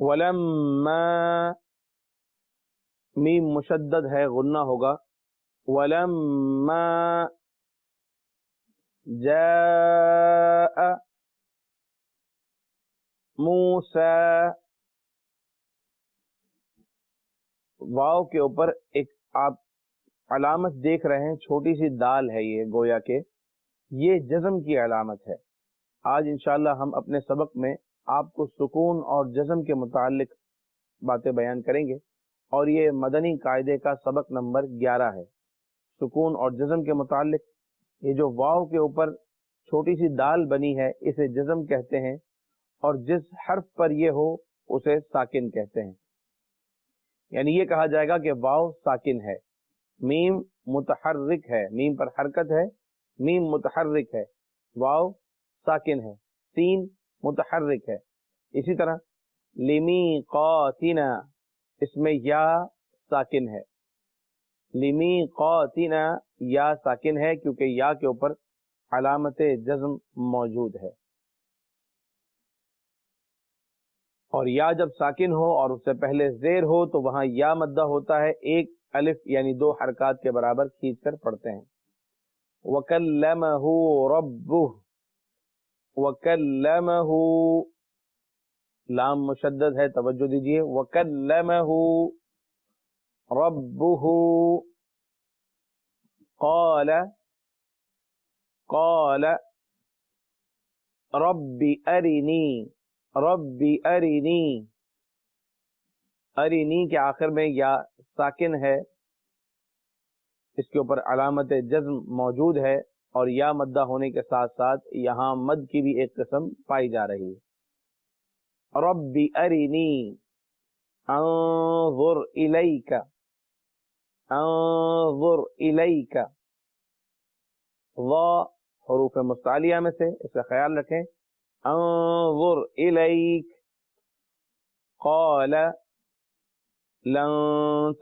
ولما میم مشدد ہے غنہ ہوگا. ولما جاء موسیٰ، واو کے اوپر ایک آپ علامت دیکھ رہے ہیں، چھوٹی سی دال ہے یہ، گویا کہ یہ جزم کی علامت ہے. آج انشاءاللہ ہم اپنے سبق میں آپ کو سکون اور جزم کے متعلق باتیں بیان کریں گے، اور یہ مدنی قاعدے کا سبق نمبر 11 ہے. سکون اور جزم کے متعلق یہ جو واو کے اوپر چھوٹی سی دال بنی ہے اسے جزم کہتے ہیں، اور جس حرف پر یہ ہو اسے ساکن کہتے ہیں. یعنی یہ کہا جائے گا کہ واو ساکن ہے، میم متحرک ہے، میم پر حرکت ہے، میم متحرک ہے، واو ساکن ہے، سین متحرک ہے. اسی طرح لمیقاتنا، اس میں یا ساکن ہے، لمیقاتنا یا ساکن ہے کیونکہ یا کے اوپر علامت جزم موجود ہے. اور یا جب ساکن ہو اور اس سے پہلے زیر ہو تو وہاں یا مدہ ہوتا ہے، ایک الف یعنی 2 حرکات کے برابر کھینچ کر پڑھتے ہیں. وَكَلَّمَهُ رَبُّهُ، وَكَلَّمَهُ لام مشدد ہے، توجہ دیجئے. وَكَلَّمَهُ رَبُّهُ قَالَ قَالَ رَبِّ أَرِنِي رَبِّ أَرِنِي، ارینی کے آخر میں یا ساکن ہے، اس کے اوپر علامت جزم موجود ہے، اور یا مدہ ہونے کے ساتھ ساتھ یہاں مد کی بھی ایک قسم پائی جا رہی ہے. رب ارینی انظر الیک، انظر الیک، ضا حروف مستعلیہ میں سے، اس کا خیال رکھیں. انظر الیک. قال لن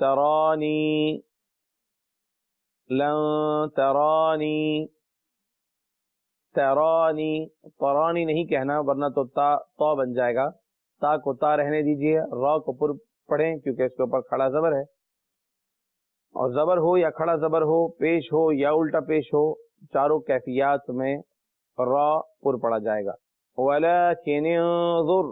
ترانی، لن ترانی، ترانی، ترانی نہیں کہنا ورنہ تو تا بن جائے گا. تا کو تا رہنے دیجئے، را کو پر پڑھیں کیونکہ اس کے اوپر کھڑا زبر ہے، اور زبر ہو یا کھڑا زبر ہو، پیش ہو یا الٹا پیش ہو، چاروں کیفیات میں را پر پڑا جائے گا. ولیکن انظر،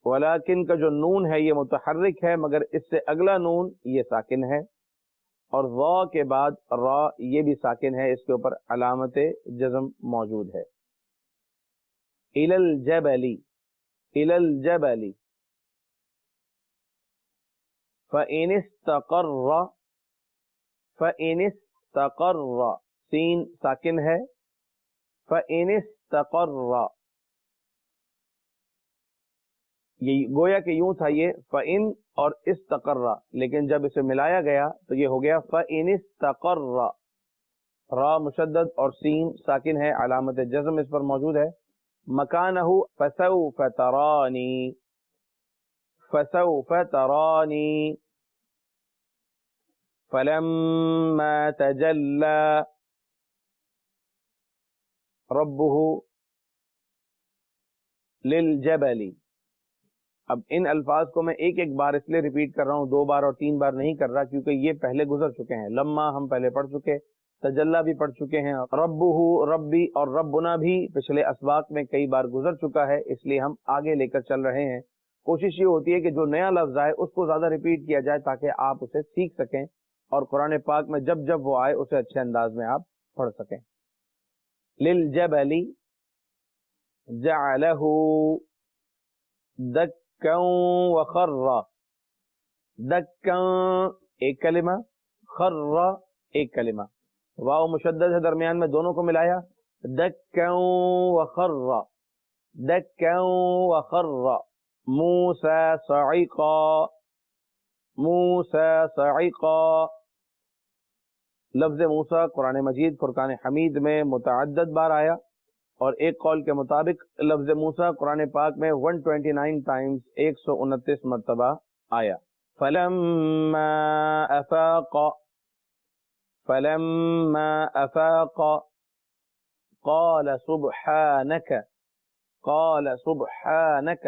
ولیکن کا جو نون ہے یہ متحرک ہے، مگر اس سے اگلا نون یہ ساکن ہے، اور وا کے بعد را یہ بھی ساکن ہے، اس کے اوپر علامت جزم موجود ہے. الی الجبل، الی الجبل، فإن استقر، فإن استقر، سین ساکن ہے، فإن استقر، یہ گویا کہ یوں تھا یہ فإن اور استقر، لیکن جب اسے ملایا گیا تو یہ ہو گیا فإن استقر. را مشدد اور سین ساکن ہے، علامت جزم اس پر موجود ہے. مکانہ فسوف ترانی، فسوف ترانی. فلما تجلى ربه للجبل. اب ان الفاظ کو میں ایک ایک بار اس لیے ریپیٹ کر رہا ہوں، 2 بار اور 3 بار نہیں کر رہا، کیونکہ یہ پہلے گزر چکے ہیں. لما ہم پہلے پڑھ چکے، تجلّا بھی پڑھ چکے ہیں، ربہ، ربی اور ربنا بھی پچھلے اسباق میں کئی بار گزر چکا ہے، اس لیے ہم آگے لے کر چل رہے ہیں. کوشش یہ ہوتی ہے کہ جو نیا لفظ آئے اس کو زیادہ ریپیٹ کیا جائے تاکہ آپ اسے سیکھ سکیں، اور قرآن پاک میں جب جب وہ آئے اسے اچھے انداز میں آپ پڑھ سکیں. للجبل جعلہ دکا وخر، دکا ایک کلمہ، خر ایک کلمہ، واو مشدد ہے درمیان میں، دونوں کو ملایا دکا وخر، دکا وخر. موسیٰ صعقا، موسیٰ صعقا. لفظ موسیٰ قرآن مجید فرقان حمید میں متعدد بار آیا، اور ایک قول کے مطابق لفظ موسیٰ قرآن پاک میں 129 ٹائمز، 129 مرتبہ آیا. فلما افاق، فلما افاق قال سبحانك، قال سبحانك.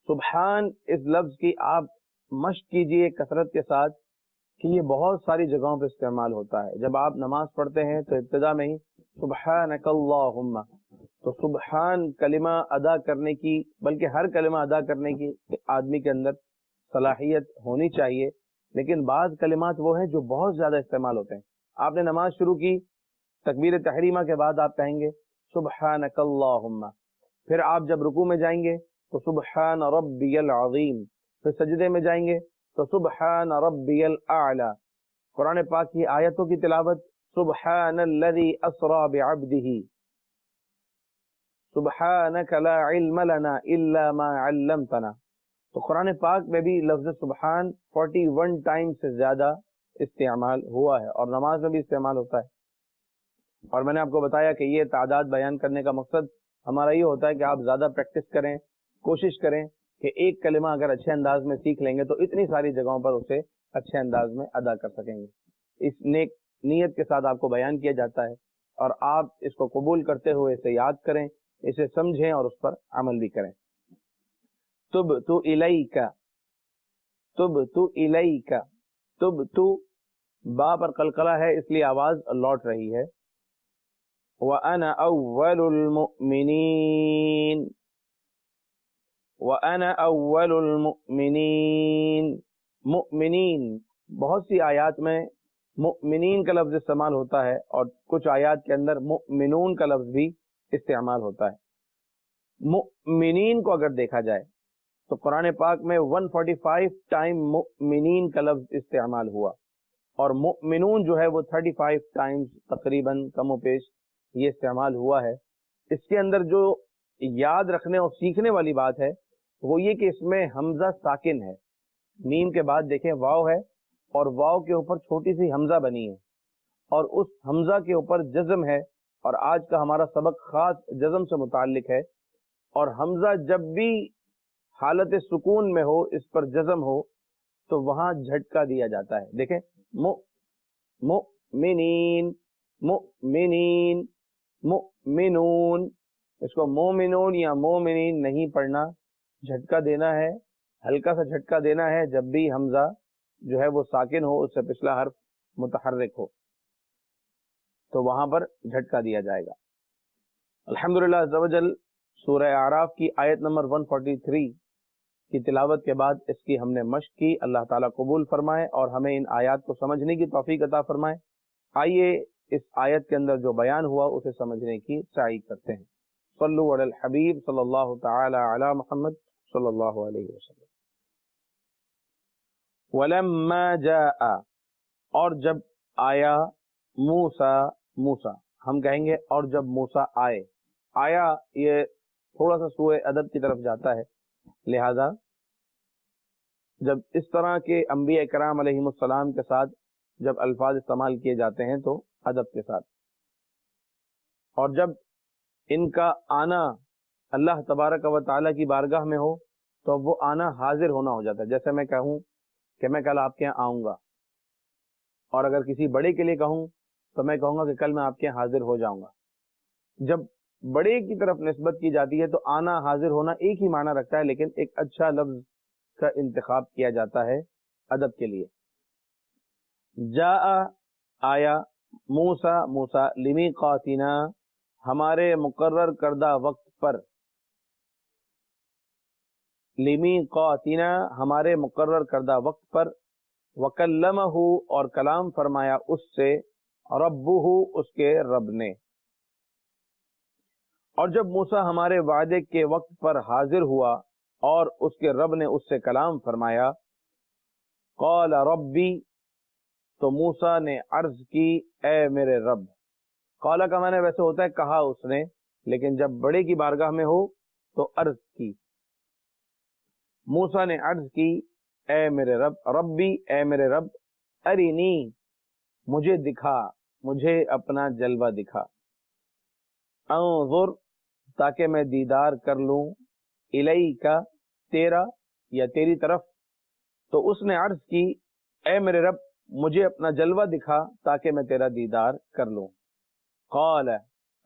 سبحان اس لفظ کی آپ مشق کیجئے کثرت کے ساتھ کہ یہ بہت ساری جگہوں پہ استعمال ہوتا ہے. جب آپ نماز پڑھتے ہیں تو ابتدا میں ہی سبحانک اللہم، تو سبحان کلمہ ادا کرنے کی، بلکہ ہر کلمہ ادا کرنے کی آدمی کے اندر صلاحیت ہونی چاہیے، لیکن بعض کلمات وہ ہیں جو بہت زیادہ استعمال ہوتے ہیں. آپ نے نماز شروع کی، تکبیر تحریمہ کے بعد آپ کہیں گے سبحانک اللہم، پھر آپ جب رکوع میں جائیں گے تو سبحان ربی العظیم، پھر سجدے میں جائیں گے تو سبحان ربی الاعلی. قرآن پاک کی آیتوں کی تلاوت سبحان الذی اسری بعبدہ، سبحانک لا علم لنا الا ما علمتنا. تو قرآن پاک میں بھی لفظ سبحان 41 ٹائم سے زیادہ استعمال ہوا ہے، اور نماز میں بھی استعمال ہوتا ہے. اور میں نے آپ کو بتایا کہ یہ تعداد بیان کرنے کا مقصد ہمارا یہ ہوتا ہے کہ آپ زیادہ پریکٹس کریں، کوشش کریں کہ ایک کلمہ اگر اچھے انداز میں سیکھ لیں گے تو اتنی ساری جگہوں پر اسے اچھے انداز میں ادا کر سکیں گے. اس نیک نیت کے ساتھ آپ کو بیان کیا جاتا ہے، اور آپ اس کو قبول کرتے ہوئے اسے یاد کریں، اسے سمجھیں اور اس پر عمل بھی کریں. تبت الیک، تبت الیک، تبت با پر قلقلہ ہے اس لیے آواز لوٹ رہی ہے. وَأَنَا أَوَّلُ الْمُؤْمِنِينَ، وَأَنَا أَوَّلُ الْمُؤْمِنِينَ. مؤمنین بہت سی آیات میں مؤمنین کا لفظ استعمال ہوتا ہے، اور کچھ آیات کے اندر مؤمنون کا لفظ بھی استعمال ہوتا ہے. مؤمنین کو اگر دیکھا جائے تو قرآن پاک میں 145 ٹائم مؤمنین کا لفظ استعمال ہوا، اور مؤمنون جو ہے وہ 35 ٹائمز تقریباً کم و بیش یہ استعمال ہوا ہے. اس کے اندر جو یاد رکھنے اور سیکھنے والی بات ہے وہ یہ کہ اس میں حمزہ ساکن ہے. میم کے بعد دیکھیں واو ہے، اور واو کے اوپر چھوٹی سی حمزہ بنی ہے، اور اس حمزہ کے اوپر جزم ہے، اور آج کا ہمارا سبق خاص جزم سے متعلق ہے. اور حمزہ جب بھی حالت سکون میں ہو، اس پر جزم ہو، تو وہاں جھٹکا دیا جاتا ہے. دیکھیں مؤمنین، مؤمنین، مؤمنون، اس کو مومنون یا مومنین نہیں پڑھنا، جھٹکا دینا ہے، ہلکا سا جھٹکا دینا ہے جب بھی حمزہ جو ہے وہ ساکن ہو، اس سے پچھلا حرف متحرک ہو، تو وہاں پر جھٹکا دیا جائے گا. الحمدللہ عز و جل سورہ اعراف کی آیت نمبر 143 کی تلاوت کے بعد اس کی ہم نے مشق کی. اللہ تعالیٰ قبول فرمائے اور ہمیں ان آیات کو سمجھنے کی توفیق عطا فرمائے. آئیے اس آیت کے اندر جو بیان ہوا اسے سمجھنے کی سعی کرتے ہیں. صلو علی الحبیب صلی اللہ تعالی علی محمد صلی اللہ علیہ وسلم. ولما جاء، اور جب آیا، موسیٰ ہم کہیں گے اور جب موسیٰ آئے. آیا یہ تھوڑا سا سوء ادب کی طرف جاتا ہے، لہذا جب اس طرح کے انبیاء کرام علیہم السلام کے ساتھ جب الفاظ استعمال کیے جاتے ہیں تو ادب کے ساتھ. اور جب ان کا آنا اللہ تبارک و تعالیٰ کی بارگاہ میں ہو تو وہ آنا حاضر ہونا ہو جاتا ہے. جیسے میں کہوں کہ میں کل آپ کے یہاں آؤں گا، اور اگر کسی بڑے کے لیے کہوں تو میں کہوں گا کہ کل میں آپ کے یہاں حاضر ہو جاؤں گا. جب بڑے کی طرف نسبت کی جاتی ہے تو آنا حاضر ہونا ایک ہی معنی رکھتا ہے، لیکن ایک اچھا لفظ کا انتخاب کیا جاتا ہے ادب کے لیے. جاء آیا، موسیٰ لمیقاتنا ہمارے مقرر کردہ وقت پر، لمیقاتنا ہمارے مقرر کردہ وقت پر، وکلمہ اور کلام فرمایا اس سے، ربہ اس کے رب نے. اور جب موسیٰ ہمارے وعدے کے وقت پر حاضر ہوا اور اس کے رب نے اس سے کلام فرمایا، قال ربی، تو موسیٰ نے عرض کی اے میرے رب. قال کا معنی ویسے ہوتا ہے کہا اس نے، لیکن جب بڑے کی بارگاہ میں ہو تو عرض کی. موسیٰ نے عرض کی اے میرے رب، ربی اے میرے رب، ارینی مجھے دکھا، مجھے اپنا جلوہ دکھا، انظر تاکہ میں دیدار کر لوں، الیکا تیرا یا تیری طرف. تو اس نے عرض کی اے میرے رب مجھے اپنا جلوہ دکھا تاکہ میں تیرا دیدار کر لوں. قال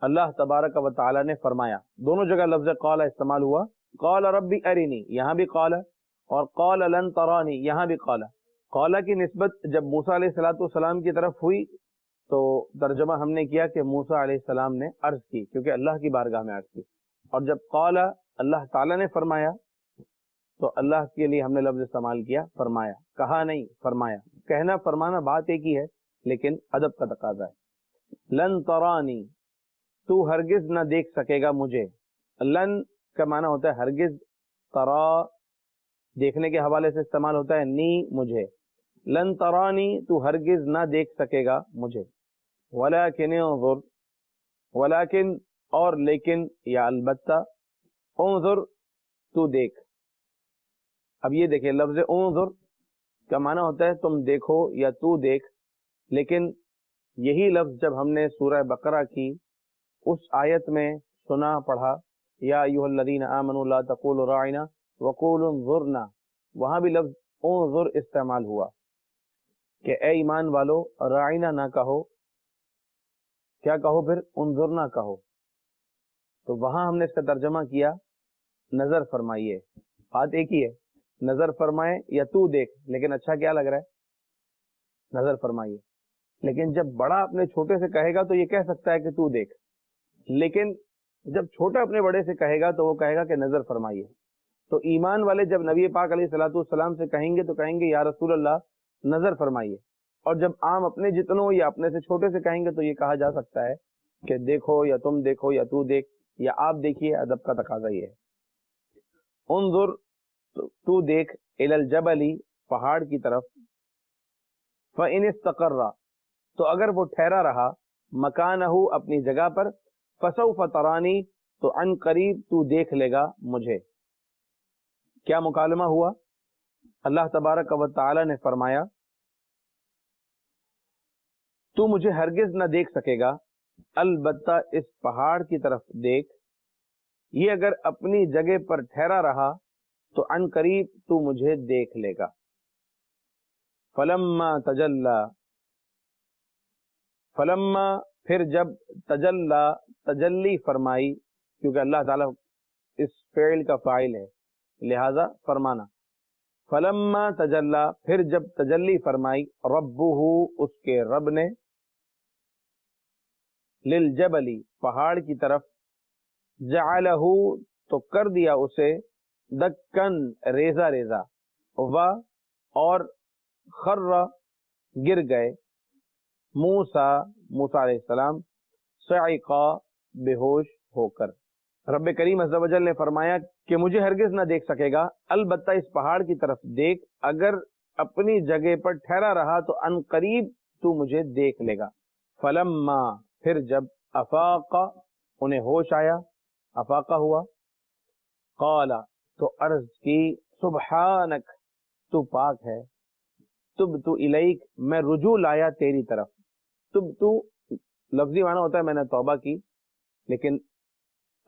اللہ تبارک و تعالی نے فرمایا، دونوں جگہ لفظ قال استعمال ہوا، قال ربی ارینی یہاں بھی قال، اور قال لن ترانی یہاں بھی قال. قال کی نسبت جب موسیٰ علیہ السلام کی طرف ہوئی تو ترجمہ ہم نے کیا کہ موسیٰ علیہ السلام نے عرض کی، کیونکہ اللہ کی بارگاہ میں عرض کی. اور جب قال اللہ تعالیٰ نے فرمایا تو اللہ کے لیے ہم نے لفظ استعمال کیا فرمایا، کہا نہیں فرمایا. کہنا فرمانا بات ایک ہی ہے لیکن ادب کا تقاضا ہے. لن ترانی تو ہرگز نہ دیکھ سکے گا مجھے. لن کا معنی ہوتا ہے ہرگز، ترا دیکھنے کے حوالے سے استعمال ہوتا ہے نی مجھے. لن ترانی تو ہرگز نہ دیکھ سکے گا مجھے. ولیکن انظر، ولیکن اور لیکن یا البتہ، انظر تو دیکھ. اب یہ دیکھیں لفظ انظر کا معنی ہوتا ہے تم دیکھو یا تو دیکھ، لیکن یہی لفظ جب ہم نے سورہ بقرہ کی اس آیت میں سنا پڑھا یا ایھا الذین آمنوا لا تقولوا راعنا وقولوا انظرنا، وہاں بھی لفظ انظر استعمال ہوا کہ اے ایمان والو راعنا نہ کہو، کیا کہو پھر؟ انظرنا کہو. تو وہاں ہم نے اس کا ترجمہ کیا نظر فرمائیے. بات ایک ہی ہے، نظر فرمائے یا تو دیکھ، لیکن اچھا کیا لگ رہا ہے؟ نظر فرمائیے. لیکن جب بڑا اپنے چھوٹے سے کہے گا تو یہ کہہ سکتا ہے کہ تو دیکھ، لیکن جب چھوٹا اپنے بڑے سے کہے گا تو وہ کہے گا کہ نظر فرمائیے. تو ایمان والے جب نبی پاک علیہ السلام سے کہیں گے تو کہیں گے یا رسول اللہ نظر فرمائیے. اور جب عام اپنے جتنوں یا اپنے سے چھوٹے سے کہیں گے تو یہ کہا جا سکتا ہے کہ دیکھو یا تم دیکھو یا تو دیکھ یا آپ دیکھیے. ادب کا تقاضا یہ ہے. انظر تو دیکھ، الی الجبل پہاڑ کی طرف، فإن استقر تو اگر وہ ٹھہرا رہا، مکانہ اپنی جگہ پر، فسوف ترانی تو عن قریب تو دیکھ لے گا مجھے. کیا مکالمہ ہوا؟ اللہ تبارک و تعالی نے فرمایا تو مجھے ہرگز نہ دیکھ سکے گا، البتہ اس پہاڑ کی طرف دیکھ. یہ اگر اپنی جگہ پر ٹھہرا رہا تو عن قریب تو مجھے دیکھ لے گا. فلما تجلی، فلما پھر جب، تجلی تجلی فرمائی، کیونکہ اللہ تعالیٰ اس فعل کا فاعل ہے لہذا فرمانا. فلما تجلی پھر جب تجلی فرمائی، ربہ اس کے رب نے، للجبل پہاڑ کی طرف، جعلہ تو کر دیا اسے، دکن ریزہ ریزہ، و اور خر گر گئے، موسیٰ موسیٰ علیہ السلام، صعقا بے ہوش ہو کر. رب کریم عز و جل نے فرمایا کہ مجھے ہرگز نہ دیکھ سکے گا، البتہ اس پہاڑ کی طرف دیکھ، اگر اپنی جگہ پر ٹھہرا رہا تو ان قریب تو مجھے دیکھ لے گا. فلما پھر جب، افاق انہیں ہوش آیا، افاقہ ہوا، قال تو عرض کی، سبحانک تو پاک ہے، تبت الیک میں رجوع لایا تیری طرف. تبت لفظی معنی ہوتا ہے میں نے توبہ کی، لیکن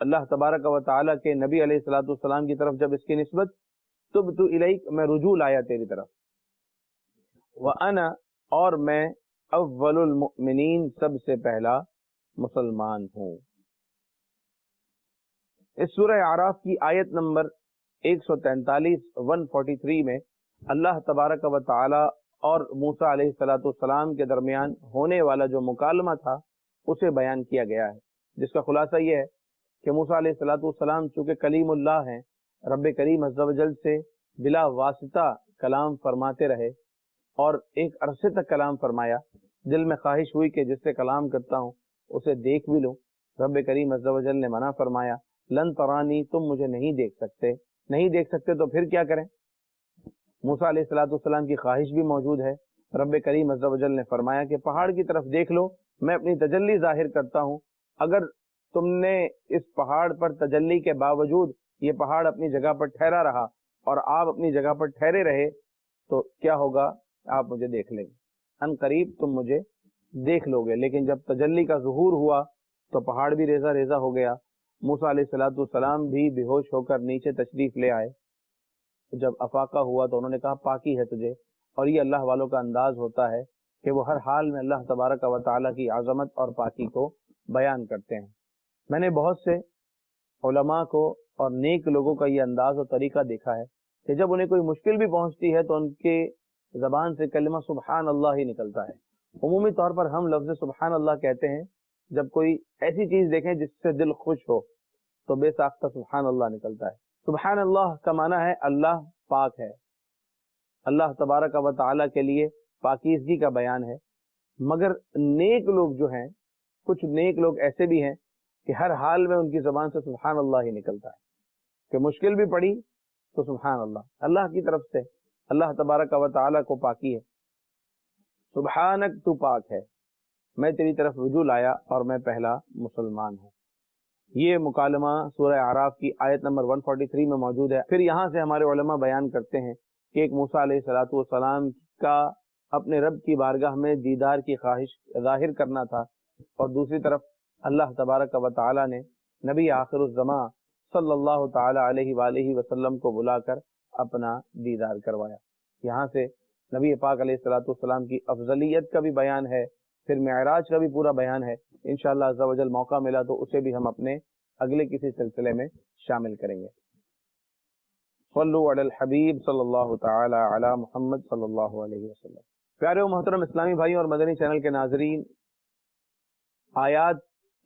اللہ تبارک و تعالیٰ کے نبی علیہ السلام کی طرف جب اس کی نسبت، تبت الیک میں رجوع لایا تیری طرف. وانا اور میں، اول المؤمنین سب سے پہلا مسلمان ہوں. اس سورہ اعراف کی آیت نمبر 143 143 میں اللہ تبارک و تعالی اور موسیٰ علیہ السلام کے درمیان ہونے والا جو مکالمہ تھا اسے بیان کیا گیا ہے، جس کا خلاصہ یہ ہے کہ موسیٰ علیہ السلام چونکہ کلیم اللہ ہیں، رب کریم عز و جل سے بلا واسطہ کلام فرماتے رہے اور ایک عرصے تک کلام فرمایا. دل میں خواہش ہوئی کہ جس سے کلام کرتا ہوں اسے دیکھ بھی لوں. رب کریم عز و جل نے منع فرمایا، لن ترانی تم مجھے نہیں دیکھ سکتے. نہیں دیکھ سکتے تو پھر کیا کریں؟ موسیٰ علیہ السلام کی خواہش بھی موجود ہے. رب کریم عز و جل نے فرمایا کہ پہاڑ کی طرف دیکھ لو، میں اپنی تجلی ظاہر کرتا ہوں. اگر تم نے اس پہاڑ پر تجلی کے باوجود یہ پہاڑ اپنی جگہ پر ٹھہرا رہا اور آپ اپنی جگہ پر ٹھہرے رہے تو کیا ہوگا؟ آپ مجھے دیکھ لیں گے، ان قریب تم مجھے دیکھ لو گے. لیکن جب تجلی کا ظہور ہوا تو پہاڑ بھی ریزہ ریزہ ہو گیا. موسیٰ علیہ السلام بھی بے ہوش ہو کر نیچے تشریف لے آئے. جب افاقہ ہوا تو انہوں نے کہا پاکی ہے تجھے. اور یہ اللہ والوں کا انداز ہوتا ہے کہ وہ ہر حال میں اللہ تبارک و تعالیٰ کی عظمت اور پاکی کو بیان کرتے ہیں. میں نے بہت سے علماء کو اور نیک لوگوں کا یہ انداز اور طریقہ دیکھا ہے کہ جب انہیں کوئی مشکل بھی پہنچتی ہے تو ان کے زبان سے کلمہ سبحان اللہ ہی نکلتا ہے۔ عمومی طور پر ہم لفظ سبحان اللہ کہتے ہیں جب کوئی ایسی چیز دیکھیں جس سے دل خوش ہو تو بے ساختہ سبحان اللہ نکلتا ہے۔ سبحان اللہ کا معنی ہے اللہ پاک ہے، اللہ تبارک و تعالیٰ کے لیے پاکیزگی کا بیان ہے۔ مگر نیک لوگ جو ہیں، کچھ نیک لوگ ایسے بھی ہیں کہ ہر حال میں ان کی زبان سے سبحان اللہ ہی نکلتا ہے، کہ مشکل بھی پڑی تو سبحان اللہ، اللہ کی طرف سے اللہ تبارک و تعالیٰ کو پاکی ہے۔ سبحانک، تو پاک ہے، میں تیری طرف رجوع لایا اور میں پہلا مسلمان ہوں۔ یہ مکالمہ سورہ اعراف کی آیت نمبر 143 میں موجود ہے۔ پھر یہاں سے ہمارے علماء بیان کرتے ہیں کہ ایک موسیٰ علیہ السلام کا اپنے رب کی بارگاہ میں دیدار کی خواہش ظاہر کرنا تھا، اور دوسری طرف اللہ تبارک و تعالیٰ نے نبی آخر الزماں صلی اللہ تعالی علیہ وآلہ وسلم کو بلا کر اپنا دیدار کروایا۔ یہاں سے نبی پاک علیہ السلام کی افضلیت کا بھی بیان ہے، پھر معراج کا بھی پورا بیان ہے۔ انشاءاللہ عز و جل موقع ملا تو اسے بھی ہم اپنے اگلے کسی سلسلے میں شامل کریں گے۔ صلو علی الحبیب صلی اللہ تعالی علی محمد صلی اللہ علیہ وسلم۔ پیارے و محترم اسلامی بھائیوں اور مدنی چینل کے ناظرین، آیات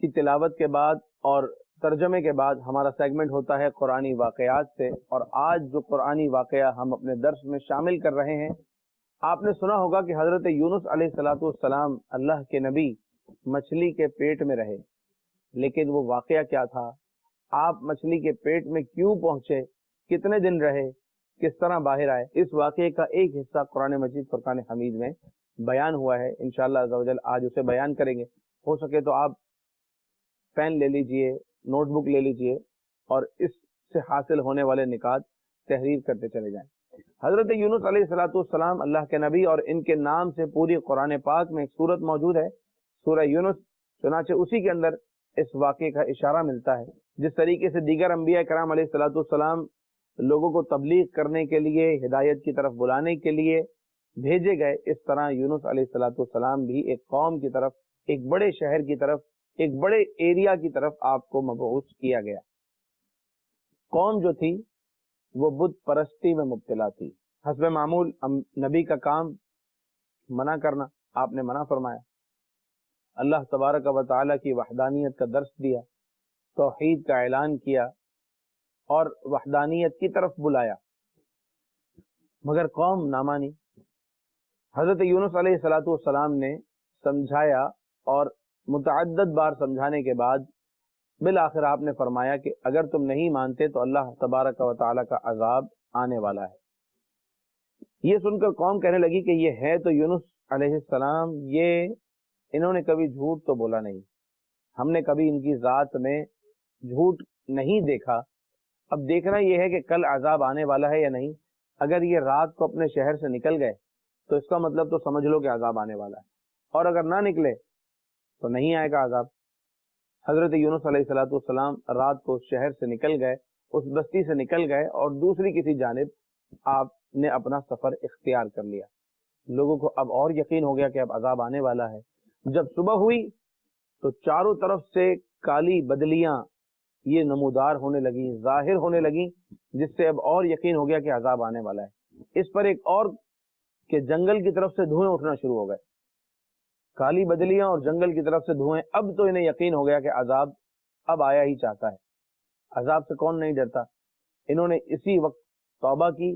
کی تلاوت کے بعد اور ترجمے کے بعد ہمارا سیگمنٹ ہوتا ہے قرآنی واقعات سے، اور آج جو قرآنی واقعہ ہم اپنے درس میں شامل کر رہے ہیں، آپ نے سنا ہوگا کہ حضرت یونس علیہ السلام اللہ کے نبی مچھلی کے پیٹ میں رہے، لیکن وہ واقعہ کیا تھا، آپ مچھلی کے پیٹ میں کیوں پہنچے، کتنے دن رہے، کس طرح باہر آئے، اس واقعے کا ایک حصہ قرآن مجید فرقان حمید میں بیان ہوا ہے۔ انشاءاللہ عز و جل آج اسے بیان کریں گے۔ ہو سکے تو آپ پین لے لیجئے، نوٹ بک لے لیجئے اور اس سے حاصل ہونے والے نکات تحریر کرتے چلے جائیں۔ حضرت یونس علیہ السلام اللہ کے نبی، اور ان کے نام سے پوری قرآن پاک میں ایک سورت موجود ہے، سورہ یونس، چنانچہ اسی کے اندر اس واقعے کا اشارہ ملتا ہے۔ جس طریقے سے دیگر انبیاء کرام علیہ السلام لوگوں کو تبلیغ کرنے کے لیے، ہدایت کی طرف بلانے کے لیے بھیجے گئے، اس طرح یونس علیہ السلام بھی ایک قوم کی طرف، ایک بڑے شہر کی طرف، ایک بڑے ایریا کی طرف آپ کو مبعوث کیا گیا۔ قوم جو تھی وہ بت پرستی میں مبتلا تھی۔ حسب معمول نبی کا کام منع کرنا، آپ نے منع فرمایا، اللہ تبارک و تعالیٰ کی وحدانیت کا درس دیا، توحید کا اعلان کیا اور وحدانیت کی طرف بلایا، مگر قوم نہ مانی۔ حضرت یونس علیہ السلام نے سمجھایا، اور متعدد بار سمجھانے کے بعد بالآخر آپ نے فرمایا کہ اگر تم نہیں مانتے تو اللہ تبارک و تعالیٰ کا عذاب آنے والا ہے۔ یہ سن کر قوم کہنے لگی کہ یہ ہے تو یونس علیہ السلام، یہ انہوں نے کبھی جھوٹ تو بولا نہیں، ہم نے کبھی ان کی ذات میں جھوٹ نہیں دیکھا، اب دیکھنا یہ ہے کہ کل عذاب آنے والا ہے یا نہیں۔ اگر یہ رات کو اپنے شہر سے نکل گئے تو اس کا مطلب تو سمجھ لو کہ عذاب آنے والا ہے، اور اگر نہ نکلے تو نہیں آئے گا عذاب۔ حضرت یونس علیہ السلام رات کو اس شہر سے نکل گئے، اس بستی سے نکل گئے، اور دوسری کسی جانب آپ نے اپنا سفر اختیار کر لیا۔ لوگوں کو اب اور یقین ہو گیا کہ اب عذاب آنے والا ہے۔ جب صبح ہوئی تو چاروں طرف سے کالی بدلیاں یہ نمودار ہونے لگیں، ظاہر ہونے لگیں، جس سے اب اور یقین ہو گیا کہ عذاب آنے والا ہے۔ اس پر ایک اور کہ جنگل کی طرف سے دھوئیں اٹھنا شروع ہو گئے، کالی بدلیاں اور جنگل کی طرف سے دھوئیں، اب تو انہیں یقین ہو گیا کہ عذاب اب آیا ہی چاہتا ہے۔ عذاب سے کون نہیں ڈرتا؟ انہوں نے اسی وقت توبہ کی،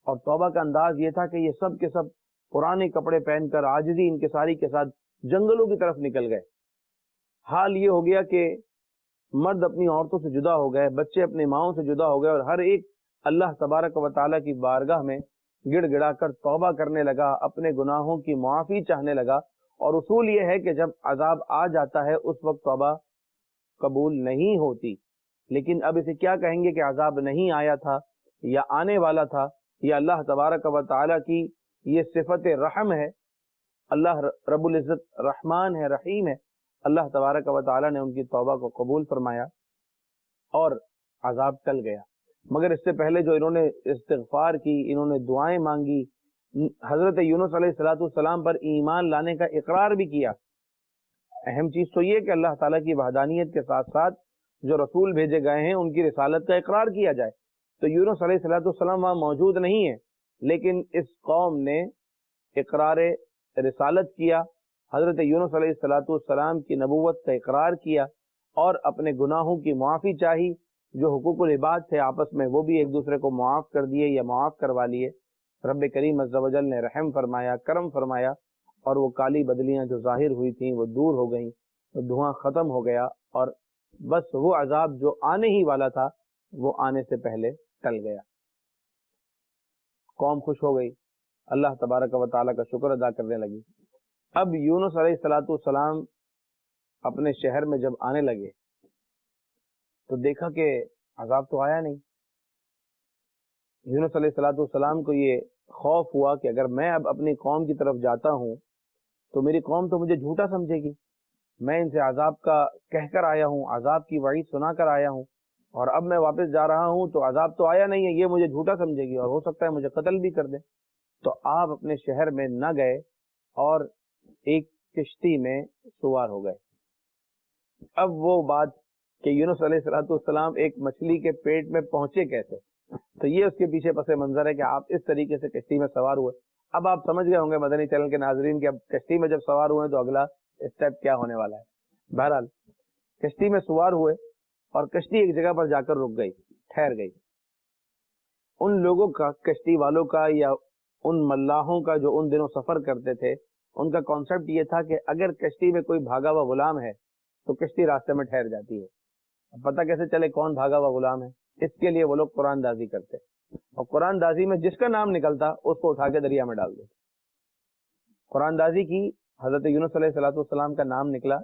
اور توبہ کا انداز یہ تھا کہ یہ سب کے سب پرانے کپڑے پہن کر عاجزی انکساری کے ساتھ جنگلوں کی طرف نکل گئے۔ حال یہ ہو گیا کہ مرد اپنی عورتوں سے جدا ہو گئے، بچے اپنی ماؤں سے جدا ہو گئے، اور ہر ایک اللہ تبارک و تعالیٰ کی بارگاہ میں گڑ گڑا کر توبہ کرنے لگا، اپنے گناہوں کی معافی چاہنے لگا۔ اور اصول یہ ہے کہ جب عذاب آ جاتا ہے اس وقت توبہ قبول نہیں ہوتی، لیکن اب اسے کیا کہیں گے کہ عذاب نہیں آیا تھا یا آنے والا تھا، یا اللہ تبارک و تعالیٰ کی یہ صفت رحم ہے، اللہ رب العزت رحمان ہے، رحیم ہے، اللہ تبارک و تعالیٰ نے ان کی توبہ کو قبول فرمایا اور عذاب ٹل گیا۔ مگر اس سے پہلے جو انہوں نے استغفار کی، انہوں نے دعائیں مانگی، حضرت یونس علیہ السلام پر ایمان لانے کا اقرار بھی کیا۔ اہم چیز تو یہ کہ اللہ تعالیٰ کی وحدانیت کے ساتھ ساتھ جو رسول بھیجے گئے ہیں ان کی رسالت کا اقرار کیا جائے۔ تو یونس علیہ السلام وہاں موجود نہیں ہیں، لیکن اس قوم نے اقرار رسالت کیا، حضرت یونس علیہ السلام کی نبوت کا اقرار کیا اور اپنے گناہوں کی معافی چاہی۔ جو حقوق العباد تھے آپس میں وہ بھی ایک دوسرے کو معاف کر دیے یا معاف کروا لیے۔ رب کریم عز و جل نے رحم فرمایا، کرم فرمایا، اور وہ کالی بدلیاں جو ظاہر ہوئی تھیں وہ دور ہو گئیں، وہ دھواں ختم ہو گیا، اور بس وہ عذاب جو آنے ہی والا تھا وہ آنے سے پہلے ٹل گیا۔ قوم خوش ہو گئی، اللہ تبارک و تعالیٰ کا شکر ادا کرنے لگی۔ اب یونس علیہ السلام اپنے شہر میں جب آنے لگے تو دیکھا کہ عذاب تو آیا نہیں۔ یونس علیہ السلام کو یہ خوف ہوا کہ اگر میں اب اپنی قوم کی طرف جاتا ہوں تو میری قوم تو مجھے جھوٹا سمجھے گی، میں ان سے عذاب کا کہہ کر آیا ہوں، عذاب کی وعید سنا کر آیا ہوں، اور اب میں واپس جا رہا ہوں تو عذاب تو آیا نہیں ہے، یہ مجھے جھوٹا سمجھے گی اور ہو سکتا ہے مجھے قتل بھی کر دے۔ تو آپ اپنے شہر میں نہ گئے اور ایک کشتی میں سوار ہو گئے۔ اب وہ بات کہ یونس علیہ السلام ایک مچھلی کے پیٹ میں پہنچے کیسے، تو یہ اس کے پیچھے پس منظر ہے کہ آپ اس طریقے سے کشتی میں سوار ہوئے۔ اب آپ سمجھ گئے ہوں گے مدنی چینل کے ناظرین کہ اب کشتی میں جب سوار ہوئے تو اگلا اسٹیپ کیا ہونے والا ہے۔ بہرحال کشتی میں سوار ہوئے اور کشتی ایک جگہ پر جا کر رک گئی، ٹھہر گئی۔ ان لوگوں کا، کشتی والوں کا یا ان ملاحوں کا جو ان دنوں سفر کرتے تھے، ان کا کانسیپٹ یہ تھا کہ اگر کشتی میں کوئی بھاگا ہوا غلام ہے تو کشتی راستے میں ٹھہر جاتی ہے۔ اب پتہ کیسے چلے کون بھاگا ہوا غلام ہے؟ اس کے لیے وہ لوگ قرآن دازی کرتے، اور قرآن دازی میں جس کا نام نکلتا اس کو اٹھا کے دریا میں ڈال دیتے۔ قرآن دازی کی، حضرت یونس علیہ السلام کا نام نکلا،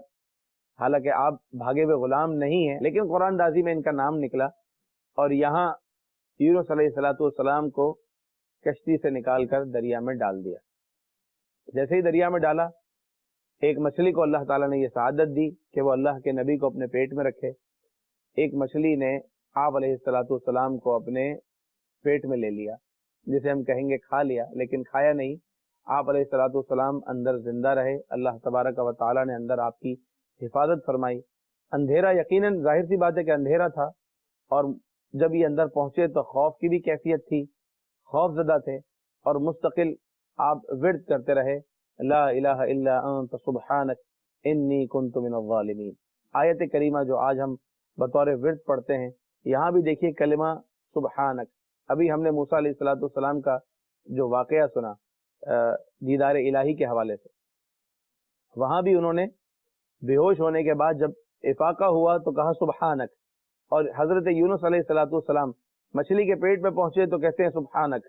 حالانکہ آپ بھاگے ہوئے غلام نہیں ہیں، لیکن قرآن دازی میں ان کا نام نکلا، اور یہاں یونس علیہ السلام کو کشتی سے نکال کر دریا میں ڈال دیا۔ جیسے ہی دریا میں ڈالا، ایک مچھلی کو اللہ تعالیٰ نے یہ سعادت دی کہ وہ اللہ کے نبی کو اپنے پیٹ میں رکھے۔ ایک مچھلی نے آپ علیہ السلام کو اپنے پیٹ میں لے لیا، جسے ہم کہیں گے کھا لیا، لیکن کھایا نہیں۔ آپ علیہ السلام اندر زندہ رہے، اللہ تبارک و تعالیٰ نے اندر آپ کی حفاظت فرمائی۔ اندھیرا، یقیناً ظاہر سی بات ہے کہ اندھیرا تھا، اور جب یہ اندر پہنچے تو خوف کی بھی کیفیت تھی، خوف زدہ تھے، اور مستقل آپ ورد کرتے رہے، لا الہ الا انت سبحانک انی کنت من الظالمین۔ آیت کریمہ جو آج ہم بطور ورد پڑھتے ہیں، یہاں بھی دیکھیے کلمہ سبحانک۔ ابھی ہم نے موسیٰ علیہ السلام کا جو واقعہ سنا دیدار الہی کے حوالے سے، وہاں بھی انہوں نے بے ہوش ہونے کے بعد جب افاقہ ہوا تو کہا سبحانک، اور حضرت یونس علیہ السلام مچھلی کے پیٹ میں پہنچے تو کہتے ہیں سبحانک۔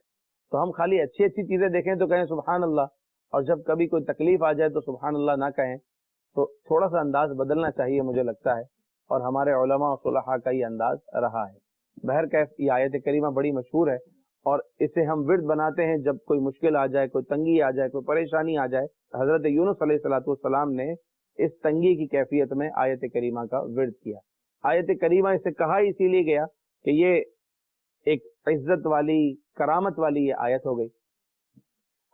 تو ہم خالی اچھی اچھی چیزیں دیکھیں تو کہیں سبحان اللہ، اور جب کبھی کوئی تکلیف آ جائے تو سبحان اللہ نہ کہیں۔ تو تھوڑا سا انداز بدلنا چاہیے مجھے لگتا ہے، اور ہمارے علماء و صلحاء کا یہ انداز رہا ہے۔ بہرکیف یہ آیت کریمہ بڑی مشہور ہے، اور اسے ہم ورد بناتے ہیں جب کوئی مشکل آ جائے، کوئی تنگی آ جائے، کوئی پریشانی آ جائے۔ حضرت یونس علیہ السلام نے اس تنگی کی کیفیت میں آیت کریمہ کا ورد کیا۔ آیت کریمہ اسے کہا اسی لیے گیا کہ یہ ایک عزت والی، کرامت والی یہ آیت ہو گئی۔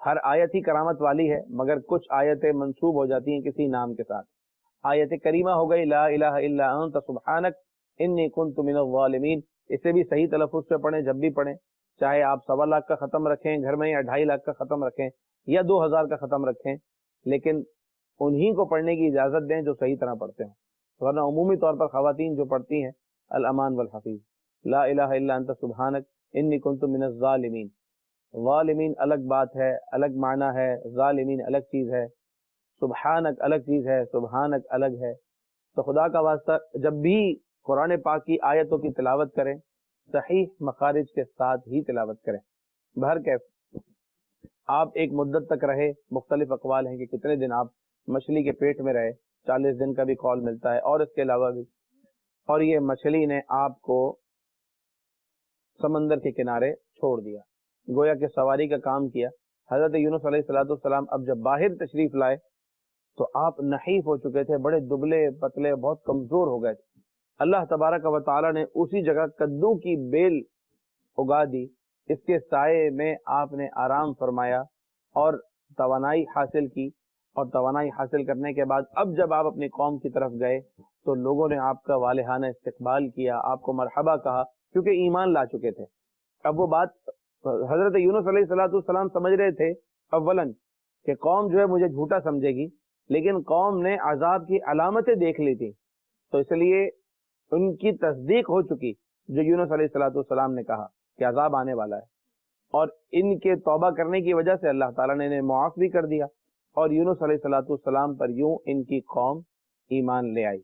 ہر آیت ہی کرامت والی ہے، مگر کچھ آیتیں منسوب ہو جاتی ہیں کسی نام کے ساتھ۔ آیت کریمہ ہو گئی لا الہ الا انت سبحانک انی کنت من الظالمین۔ اسے بھی صحیح تلفظ سے پڑھیں، جب بھی پڑھیں، چاہے آپ 1.25 لاکھ کا ختم رکھیں گھر میں، یا 2.5 لاکھ کا ختم رکھیں، یا 2000 کا ختم رکھیں، لیکن انہی کو پڑھنے کی اجازت دیں جو صحیح طرح پڑھتے ہیں، ورنہ عمومی طور پر خواتین جو پڑھتی ہیں الامان والحفیظ، لا الہ الا انت سبحانک انی کنت من الظالمین۔ ظالمین الگ بات ہے، الگ معنی ہے، ظالمین الگ چیز ہے، سبحانک الگ چیز ہے، سبحانک الگ ہے۔ تو خدا کا واسطہ جب بھی قرآن پاک کی آیتوں کی تلاوت کریں، صحیح مخارج کے ساتھ ہی تلاوت کریں۔ بہرکیف آپ ایک مدت تک رہے، مختلف اقوال ہیں کہ کتنے دن آپ مچھلی کے پیٹ میں رہے، 40 دن کا بھی قول ملتا ہے، اور اس کے علاوہ بھی، اور یہ مچھلی نے آپ کو سمندر کے کنارے چھوڑ دیا، گویا کہ سواری کا کام کیا۔ حضرت یونس علیہ السلام اب جب باہر تشریف لائے تو آپ نحیف ہو چکے تھے، بڑے دبلے پتلے، بہت کمزور ہو گئے تھے۔ اللہ تبارک و تعالیٰ نے اسی جگہ کدو کی بیل اگا دی، اس کے سائے میں آپ نے آرام فرمایا اور توانائی حاصل کی، اور توانائی حاصل کرنے کے بعد اب جب آپ اپنی قوم کی طرف گئے تو لوگوں نے آپ کا والہانہ استقبال کیا، آپ کو مرحبا کہا، کیونکہ ایمان لا چکے تھے۔ اب وہ بات حضرت یونس علیہ السلام سمجھ رہے تھے اولاً کہ قوم جو ہے مجھے جھوٹا سمجھے گی، لیکن قوم نے عذاب کی علامتیں دیکھ لی تھی، تو اس لیے ان کی تصدیق ہو چکی جو یونس علیہ السلام نے کہا کہ عذاب آنے والا ہے، اور ان کے توبہ کرنے کی وجہ سے اللہ تعالیٰ نے انہیں معاف بھی کر دیا، اور یونس علیہ السلام پر یوں ان کی قوم ایمان لے آئی۔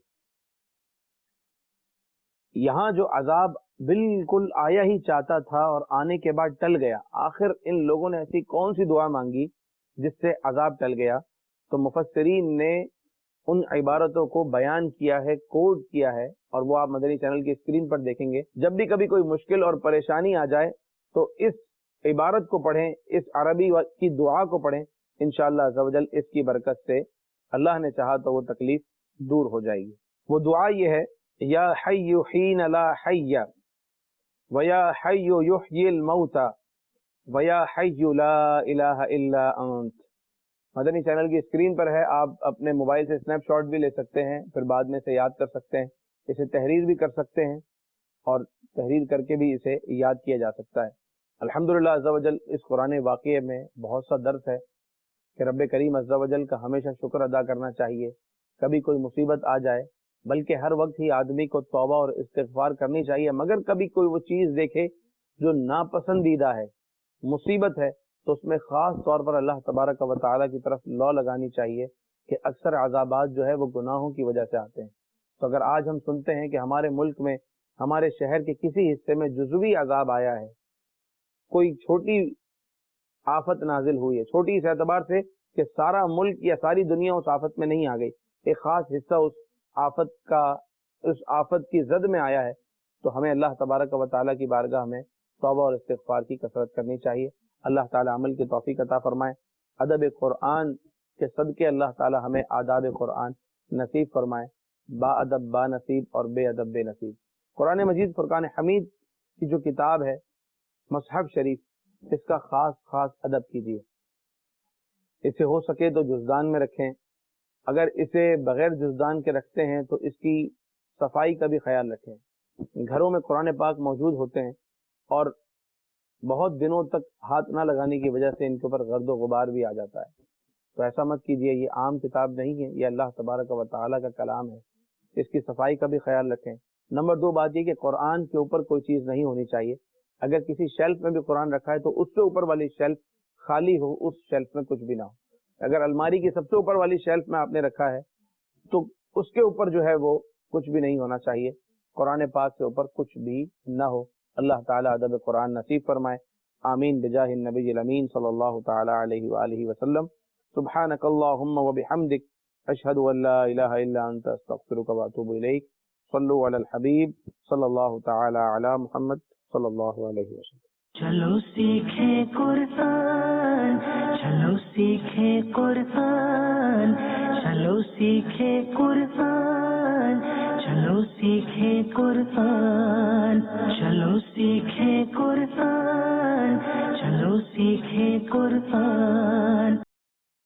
یہاں جو عذاب بالکل آیا ہی چاہتا تھا اور آنے کے بعد ٹل گیا، آخر ان لوگوں نے ایسی کون سی دعا مانگی جس سے عذاب ٹل گیا؟ تو مفسرین نے ان عبارتوں کو بیان کیا ہے، کوڈ کیا ہے، اور وہ آپ مدنی چینل کی اسکرین پر دیکھیں گے۔ جب بھی کبھی کوئی مشکل اور پریشانی آ جائے تو اس عبارت کو پڑھیں، اس عربی کی دعا کو پڑھیں، انشاءاللہ عز و جل اس کی برکت سے اللہ نے چاہا تو وہ تکلیف دور ہو جائے گی۔ وہ دعا یہ ہے، یا حی حین لا حی ویا حی یحیی الموتى ویا حی لا الہ الا انت۔ مدنی چینل کی اسکرین پر ہے، آپ اپنے موبائل سے اسنیپ شاٹ بھی لے سکتے ہیں، پھر بعد میں سے یاد کر سکتے ہیں، اسے تحریر بھی کر سکتے ہیں، اور تحریر کر کے بھی اسے یاد کیا جا سکتا ہے۔ الحمدللہ عز و جل اس قرآن واقعے میں بہت سا درس ہے کہ رب کریم عز و جل کا ہمیشہ شکر ادا کرنا چاہیے، کبھی کوئی مصیبت آ جائے بلکہ ہر وقت ہی آدمی کو توبہ اور استغفار کرنی چاہیے، مگر کبھی کوئی وہ چیز دیکھے جو ناپسندیدہ ہے، مصیبت ہے، تو اس میں خاص طور پر اللہ تبارک و تعالیٰ کی طرف لو لگانی چاہیے کہ اکثر عذابات جو ہے وہ گناہوں کی وجہ سے آتے ہیں۔ تو اگر آج ہم سنتے ہیں کہ ہمارے ملک میں، ہمارے شہر کے کسی حصے میں جزوی عذاب آیا ہے، کوئی چھوٹی آفت نازل ہوئی ہے، چھوٹی اس اعتبار سے کہ سارا ملک یا ساری دنیا اس آفت میں نہیں آ گئی، ایک خاص حصہ اس آفت کی زد میں آیا ہے، تو ہمیں اللہ تبارک و تعالیٰ کی بارگاہ میں توبہ اور استغفار کی کثرت کرنی چاہیے۔ اللہ تعالیٰ عمل کی توفیق عطا فرمائے۔ ادب قرآن کے صدقے اللہ تعالیٰ ہمیں آداب قرآن نصیب فرمائے، با ادب با نصیب اور بے ادب بے نصیب۔ قرآن مجید فرقان حمید کی جو کتاب ہے، مصحف شریف، اس کا خاص ادب کیجیے، اسے ہو سکے تو جزدان میں رکھیں، اگر اسے بغیر جزدان کے رکھتے ہیں تو اس کی صفائی کا بھی خیال رکھیں۔ گھروں میں قرآن پاک موجود ہوتے ہیں اور بہت دنوں تک ہاتھ نہ لگانے کی وجہ سے ان کے اوپر گرد و غبار بھی آ جاتا ہے، تو ایسا مت کیجیے، یہ عام کتاب نہیں ہے، یہ اللہ تبارک و تعالیٰ کا کلام ہے، اس کی صفائی کا بھی خیال رکھیں۔ نمبر 2 بات یہ کہ قرآن کے اوپر کوئی چیز نہیں ہونی چاہیے، اگر کسی شیلف میں بھی قرآن رکھا ہے تو اس سے اوپر والی شیلف خالی ہو، اس شیلف میں کچھ بھی نہ ہو۔ اگر الماری کی سب سے اوپر والی شیلف میں آپ نے رکھا ہے تو اس کے اوپر جو ہے وہ کچھ بھی نہیں ہونا چاہیے، قرآن پاک سے اوپر کچھ بھی نہ ہو۔ اللہ تعالیٰ ادب قرآن نصیب فرمائے، آمین بجاہ النبی الامین صلی اللہ تعالیٰ علیہ وآلہ وسلم۔ سبحانک اللہم وبحمدک، اشہد ان لا الہ الا انت، استغفرک واتوب الیک۔ صلو علی الحبیب صلی اللہ تعالیٰ علی محمد صلی اللہ علیہ وسلم۔ چلو سیکھیں قرآن، چلو سیکھیں قرآن، چلو سیکھیں قرآن، چلو سیکھیں قرآن، چلو سیکھیں قرآن، چلو سیکھیں قرآن۔